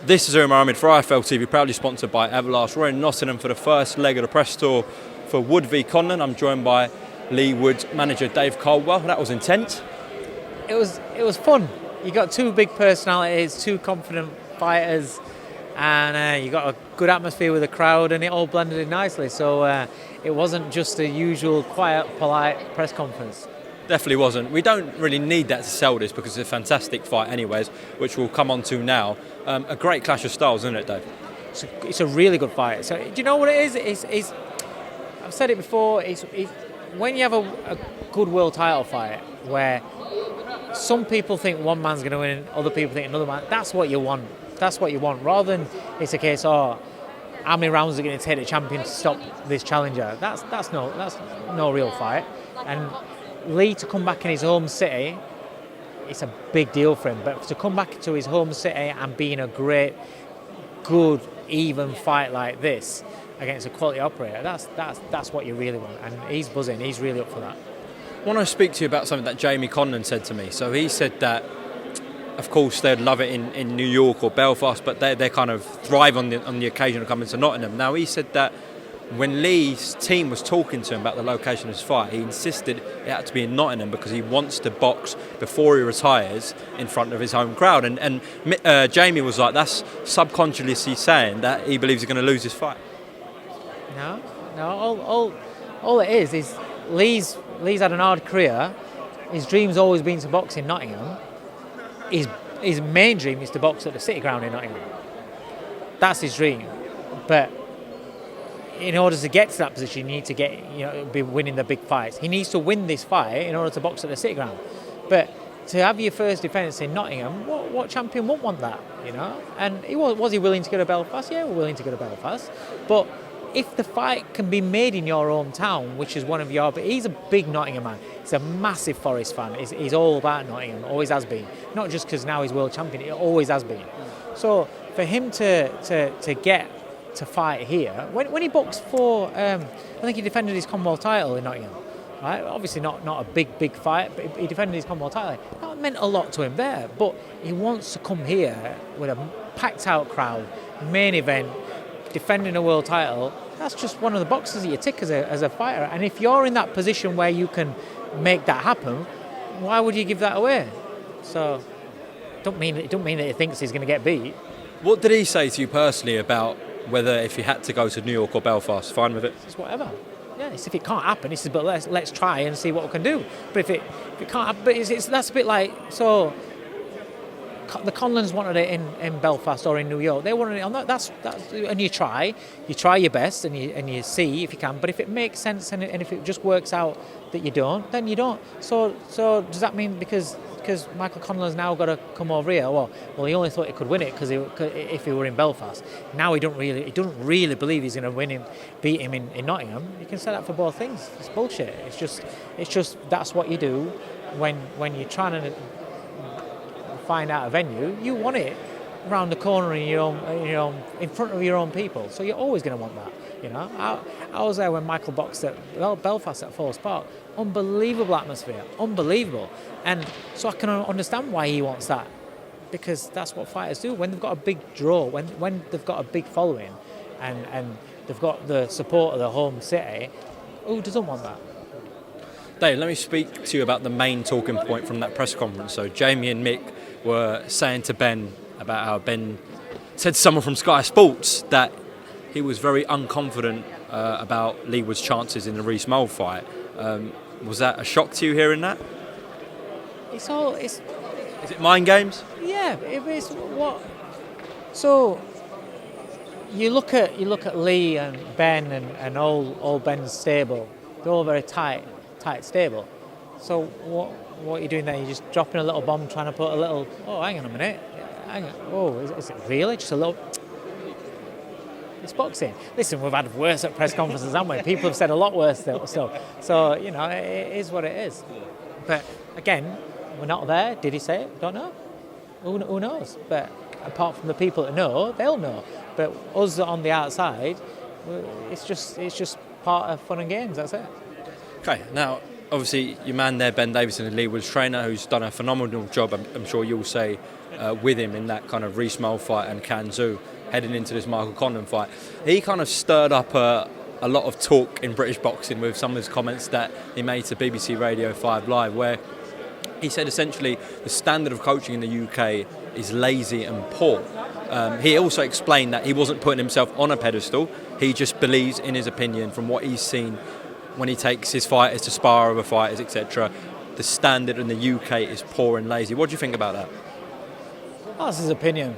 This is Umar Ahmed for IFL TV, proudly sponsored by Everlast. We're in Nottingham for the first leg of the press tour for Wood v Conlan. I'm joined by Lee Wood's manager Dave Coldwell. That was intense. It was fun. You got two big personalities, two confident fighters, and you got a good atmosphere with the crowd, and it all blended in nicely. So it wasn't just a usual quiet, polite press conference. Definitely wasn't. We don't really need that to sell this because it's a fantastic fight anyways, which we'll come on to now. A great clash of styles, isn't it, Dave? It's a really good fight. So do you know what it is? It's I've said it before, it's when you have a good world title fight where some people think one man's going to win, other people think another man, that's what you want. That's what you want. Rather than it's a case, how many rounds are going to take the champion to stop this challenger? That's no real fight. And Lee to come back in his home city, it's a big deal for him. But to come back to his home city and be in a great, good, even fight like this against a quality operator, that's what you really want. And he's buzzing. He's really up for that. I want to speak to you about something that Jamie Conlan said to me. So he said that, of course, they'd love it in New York or Belfast, but they kind of thrive on the occasion of coming to Nottingham. Now, he said that when Lee's team was talking to him about the location of his fight, he insisted it had to be in Nottingham because he wants to box before he retires in front of his home crowd. And Jamie was like, that's subconsciously saying that he believes he's going to lose his fight. No. All it is Lee's had an hard career. His dream's always been to box in Nottingham. His main dream is to box at the City Ground in Nottingham. That's his dream. But in order to get to that position, you need to be winning the big fights. He needs to win this fight in order to box at the City Ground. But to have your first defence in Nottingham, what champion won't want that, And was he willing to go to Belfast? Yeah, we're willing to go to Belfast. But if the fight can be made in your hometown, which is one of your... But he's a big Nottingham man. He's a massive Forest fan. He's all about Nottingham, always has been. Not just because now he's world champion, it always has been. So for him to get to fight here, when he boxed for... I think he defended his Commonwealth title in Nottingham. Right? Obviously not a big fight, but he defended his Commonwealth title. That meant a lot to him there. But he wants to come here with a packed out crowd, main event, defending a world title. That's just one of the boxes that you tick as a fighter. And if you're in that position where you can make that happen, why would you give that away? So, it don't mean that he thinks he's going to get beat. What did he say to you personally about whether if he had to go to New York or Belfast, fine with it? It's whatever. Yeah, if it can't happen, he says, but let's try and see what we can do. But if it can't happen, but that's a bit like, so the Conlans wanted it in Belfast or in New York. They wanted it on that. That's and you try your best and you see if you can. But if it makes sense and if it just works out that you don't, then you don't. So does that mean because Michael Conlan's now got to come over here? Well, he only thought he could win it because if he were in Belfast. Now he doesn't really believe he's going to beat him in Nottingham. You can say that for both things. It's bullshit. It's just that's what you do when you're trying to find out a venue. You want it around the corner in front of your own people. So you're always going to want that. I was there when Michael boxed at Belfast at Forest Park. Unbelievable atmosphere, unbelievable. And so I can understand why he wants that, because that's what fighters do when they've got a big draw, when they've got a big following, and they've got the support of the home city. Who doesn't want that? Dave, let me speak to you about the main talking point from that press conference. So Jamie and Mick were saying to Ben about how Ben said to someone from Sky Sports that he was very unconfident about Lee Wood's chances in the Rees-Mogg fight. Was that a shock to you hearing that? Is it mind games? Yeah, it's what. So you look at Lee and Ben and all Ben's stable. They're all very tight stable. So what are you doing there? You're just dropping a little bomb, trying to put a little. Oh, hang on a minute. Hang on. Oh, is it really just a little? It's boxing. Listen, we've had worse at press conferences, haven't we? People have said a lot worse still. So it is what it is. But again, we're not there. Did he say it? Don't know. Who knows? But apart from the people that know, they'll know. But us on the outside, it's just part of fun and games. That's it. Okay. Now, obviously your man there, Ben Davison, the Lee Woods trainer, who's done a phenomenal job, I'm sure you'll say, with him in that kind of Reece Mull fight and Kanzu heading into this Michael Conlan fight. He kind of stirred up a lot of talk in British boxing with some of his comments that he made to BBC Radio 5 Live, where he said essentially the standard of coaching in the UK is lazy and poor. He also explained that he wasn't putting himself on a pedestal. He just believes, in his opinion, from what he's seen when he takes his fighters to spar other fighters, etc., the standard in the UK is poor and lazy. What do you think about that? Well, that's his opinion.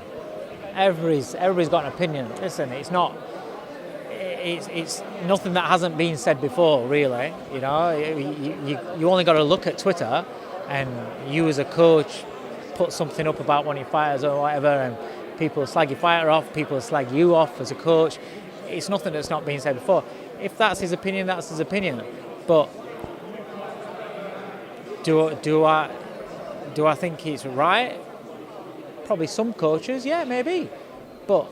Everybody's got an opinion. Listen, it's nothing that hasn't been said before, really. You know, you only got to look at Twitter, and you as a coach put something up about one of your fighters or whatever, and people slag your fighter off, people slag you off as a coach. It's nothing that's not been said before. If that's his opinion, that's his opinion. But do I think it's right? Probably some coaches, yeah, maybe. But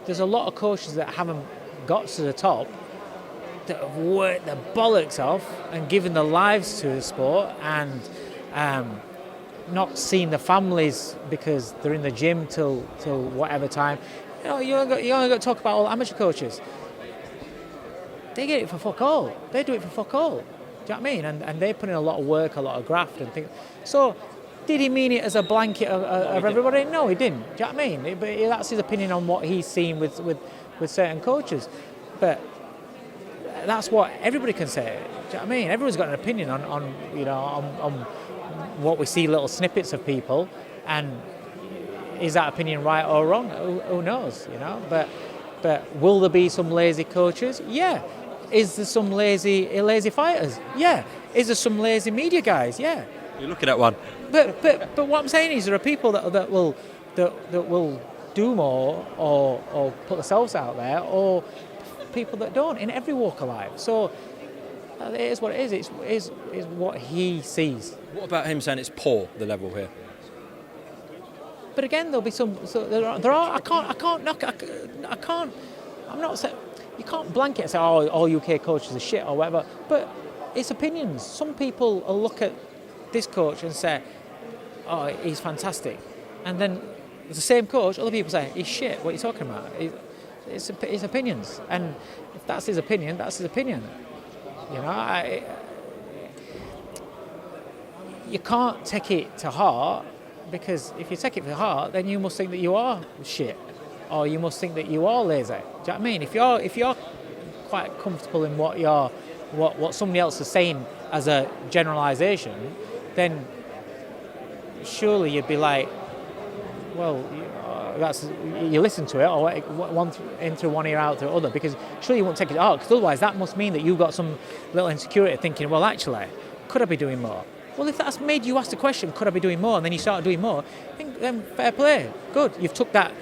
there's a lot of coaches that haven't got to the top that have worked their bollocks off and given their lives to the sport, and not seen the families because they're in the gym till whatever time. You know, you only got to talk about all amateur coaches. They get it for fuck all. They do it for fuck all. Do you know what I mean? And they put in a lot of work, a lot of graft and things. So, did he mean it as a blanket of everybody? No, he didn't. Do you know what I mean? But that's his opinion on what he's seen with certain coaches. But that's what everybody can say. Do you know what I mean? Everyone's got an opinion on what we see, little snippets of people, and is that opinion right or wrong? Who knows? You know. But will there be some lazy coaches? Yeah. Is there some lazy fighters? Yeah. Is there some lazy media guys? Yeah. You're looking at one. But what I'm saying is there are people that will do more or put themselves out there, or people that don't, in every walk of life. So it is what it is. It's what he sees. What about him saying it's poor, the level here? But again, there'll be some. So there are. I can't knock. I can't. I'm not saying you can't blanket and say, "Oh, all UK coaches are shit" or whatever. But it's opinions. Some people will look at this coach and say, "Oh, he's fantastic," and then the same coach, other people say, "He's shit." What are you talking about? It's opinions, and if that's his opinion, that's his opinion. You know, you can't take it to heart. Because if you take it to heart, then you must think that you are shit, or you must think that you are lazy. Do you know what I mean? If you're quite comfortable in what somebody else is saying as a generalisation, then surely you'd be like, well, you listen to it, or one in through one ear out through the other, because surely you won't take it to heart. Because otherwise, that must mean that you've got some little insecurity, thinking, well, actually, could I be doing more? Well, if that's made you ask the question, could I be doing more, and then you start doing more, then fair play, good. You've took that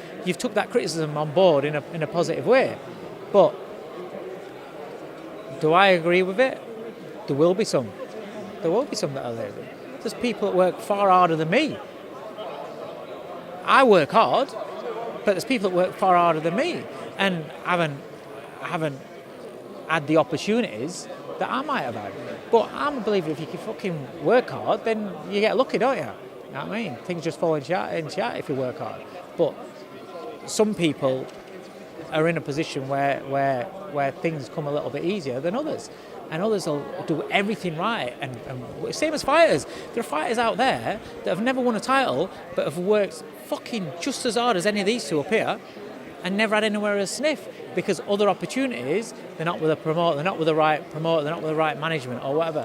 criticism on board in a positive way. But do I agree with it? There will be some. There will be some that are lazy. There's people that work far harder than me. I work hard, but there's people that work far harder than me, and haven't had the opportunities that I might have had. But I'm a believer, if you can fucking work hard, then you get lucky, don't you? You know what I mean? Things just fall in chat if you work hard. But some people are in a position where things come a little bit easier than others. And others will do everything right. And same as fighters. There are fighters out there that have never won a title, but have worked fucking just as hard as any of these two up here, and never had anywhere to sniff, because other opportunities, they're not with a promoter, they're not with the right promoter, they're not with the right management or whatever.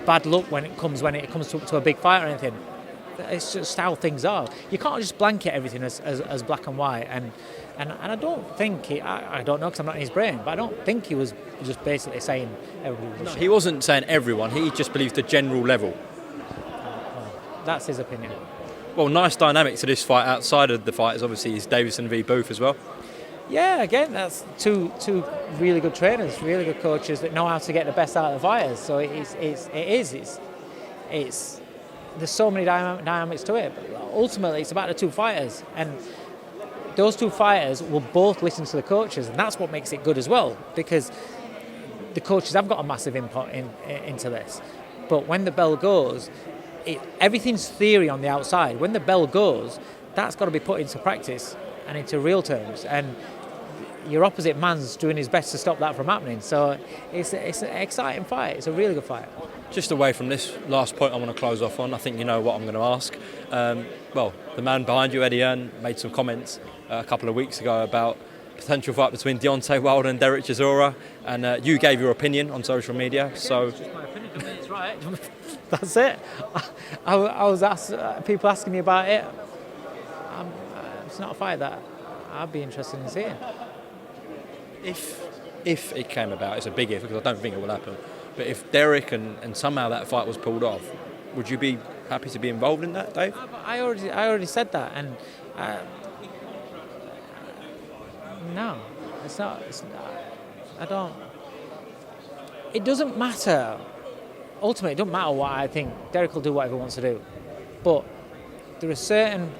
Bad luck when it comes to a big fight or anything. It's just how things are. You can't just blanket everything as black and white. And I don't think I don't know because I'm not in his brain, but I don't think he was just basically saying everybody was shit. He wasn't saying everyone. He just believes the general level. Well, that's his opinion. Well, nice dynamic to this fight outside of the fighters, obviously, is Davison v Booth as well. Yeah, again, that's two really good trainers, really good coaches that know how to get the best out of the fighters. So there's so many dynamics to it. But ultimately, it's about the two fighters, and those two fighters will both listen to the coaches, and that's what makes it good as well. Because the coaches have got a massive input into this. But when the bell goes, everything's theory on the outside. When the bell goes, that's got to be put into practice and into real terms. And your opposite man's doing his best to stop that from happening. So it's an exciting fight. It's a really good fight. Just away from this last point I want to close off on, I think you know what I'm going to ask. Well, the man behind you, Eddie Hearn, made some comments a couple of weeks ago about potential fight between Deontay Wilder and Derek Chisora, and you gave your opinion on social media. Okay, so it's just my opinion. I mean, it's right. That's it. I was asked, people asking me about it. It's not a fight that I'd be interested in seeing. If it came about, it's a big if because I don't think it will happen. But if Derek and somehow that fight was pulled off, would you be happy to be involved in that, Dave? I already said that, and no, it's not. I don't. It doesn't matter. Ultimately, it doesn't matter what I think. Derek will do whatever he wants to do, but there are certain.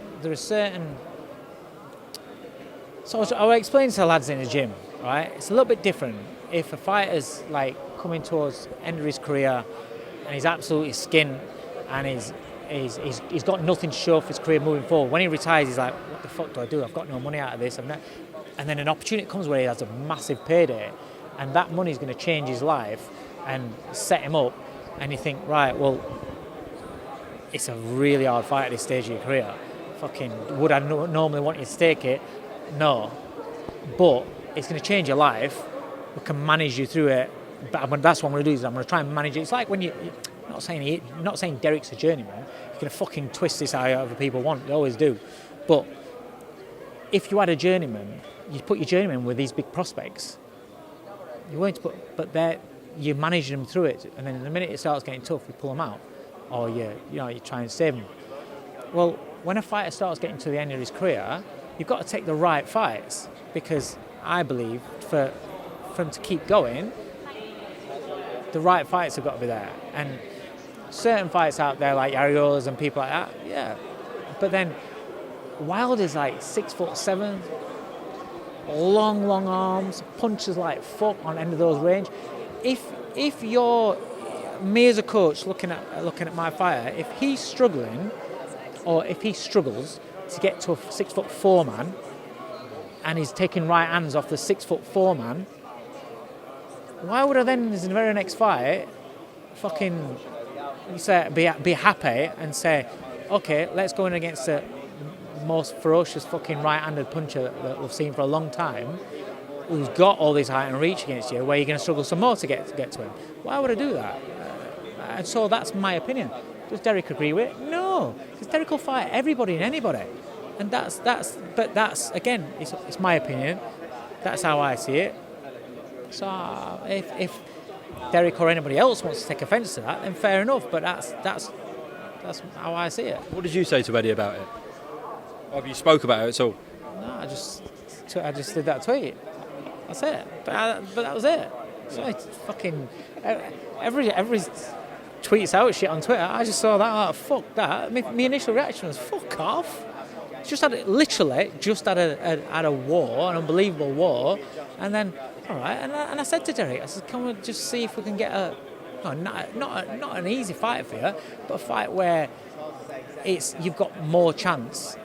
So I was explaining to the lads in the gym, right? It's a little bit different if a fighter's like coming towards the end of his career and he's absolutely skint and he's got nothing to show for his career moving forward. When he retires, he's like, what the fuck do I do? I've got no money out of this. And then an opportunity comes where he has a massive payday and that money is going to change his life and set him up. And you think, right, well, it's a really hard fight at this stage of your career. Fucking, would I normally want you to take it? No. But it's going to change your life. We can manage you through it. But that's what I'm going to do. Is I'm going to try and manage it. It's like when you're not saying Derek's a journeyman. You're going to fucking twist this however people want. They always do. But if you had a journeyman, you put your journeyman with these big prospects. You're going to put, but you manage them through it, and then the minute it starts getting tough, you pull them out, or you try and save them. Well, when a fighter starts getting to the end of his career, you've got to take the right fights, because I believe for him to keep going, the right fights have got to be there. And certain fights out there like Yariolas and people like that, yeah. But then Wilder's like 6'7", long arms, punches like fuck on end of those range. If you're me as a coach looking at my fighter, if he's struggling or if he struggles to get to a 6'4" man and he's taking right hands off the 6'4" man, why would I then in the very next fight fucking say be happy and say, okay, let's go in against the most ferocious fucking right-handed puncher that we've seen for a long time, who's got all this height and reach against you, where you're going to struggle some more to get to him. Why would I do that? And so that's my opinion. Does Derek agree with it? No, because Derek will fight everybody and anybody, and that's again, it's my opinion. That's how I see it. So if Derek or anybody else wants to take offence to that, then fair enough. But that's how I see it. What did you say to Eddie about it? Or have you spoke about it at all? No, I just did that tweet. That's it. But that was it. So it's fucking every tweets out shit on Twitter. I just saw that. Like, fuck that. My initial reaction was fuck off. Just had a war, an unbelievable war, and then all right. And I said to Derek, I said, can we just see if we can get not an easy fight for you, but a fight where you've got more chance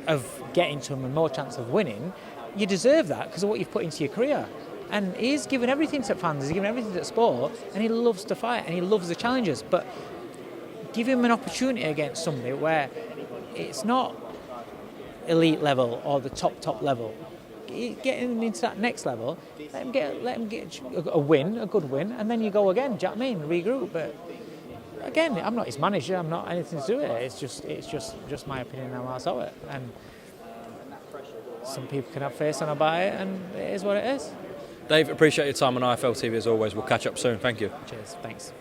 of getting to him and more chance of winning. You deserve that because of what you've put into your career. And he's given everything to fans, he's given everything to sport, and he loves to fight and he loves the challenges. But give him an opportunity against somebody where it's not elite level or the top level. Get him into that next level, let him get a win, a good win, and then you go again. Do you know what I mean? Regroup. But again, I'm not his manager. I'm not anything to do with it. It's just my opinion how I saw it. And some people can have face on about it, and it is what it is. Dave, appreciate your time on IFL TV as always. We'll catch up soon. Thank you. Cheers. Thanks.